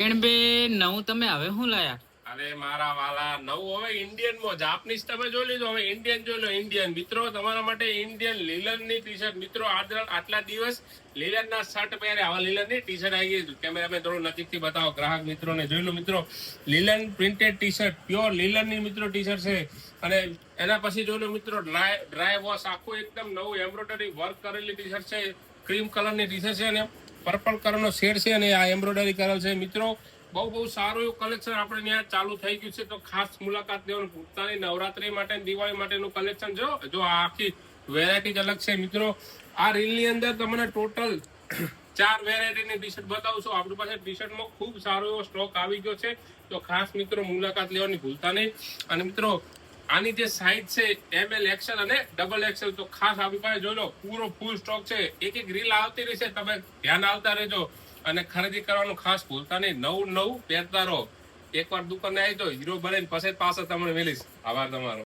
કિરણબેન નવું તમે હવે શું લાયા? અરે મારા વાલા, નવું હવે ઇન્ડિયન માં જાપનીઝ તમે જોઈ લીધું, હવે ઇન્ડિયન જોઈ લો. ઇન્ડિયન મિત્રો તમારા માટે ઇન્ડિયન લીલન ની ટી શર્ટ. મિત્રો આટલા દિવસ લીલન ના શર્ટ પહેરે, આવા લીલન ની ટી શર્ટ આવી ગઈ. કેમેરામેન થોડું નજીક થી બતાવો ગ્રાહક મિત્રોને. જોઈ લો મિત્રો, લીલન પ્રિન્ટેડ ટી શર્ટ, પ્યોર લીલન ની મિત્રો ટી શર્ટ છે. અને એના પછી જોઈ લો મિત્રો, ડ્રાય વોશ, આખું એકદમ નવું એમ્બ્રોઇડરી વર્ક કરેલી ટી શર્ટ છે. ક્રીમ કલર ની ટી શર્ટ છે અને પર્પલ કલર નો શેડ છે અને આ એમ્બ્રોઇડરી કરેલ છે. મિત્રો બહુ સારું એવું કલેક્શન આપણે ત્યાં ચાલુ થઈ ગયું છે, તો ખાસ મુલાકાત લેવાનું ભૂલતા નહીં. નવરાત્રી માટે, દિવાળી માટેનું કલેક્શન જો આ આખી વેરાયટી અલગ છે. મિત્રો આ રીલની અંદર તમને ટોટલ 4 વેરાયટીની ટી શર્ટ બતાવું છું. આપણી પાસે ટી શર્ટમાં ખૂબ સારો એવો સ્ટોક આવી ગયો છે, તો ખાસ મિત્રો મુલાકાત લેવાની ભૂલતા નહીં. અને મિત્રો આની જે સાઇઝ છે ML XL અને XXL, તો ખાસ આપણી પાસે જોઈ લો, પૂરો ફૂલ સ્ટોક છે. એક રીલ આવતી રહેશે, તમે ધ્યાન આવતા રહેજો અને ખરીદી કરવાનું ખાસ ભૂલતા નહીં. નવું પહેરતા રહો. એકવાર દુકાને આવી તો હીરો બને પછી પાછા તમને મળીશ. આભાર તમારો.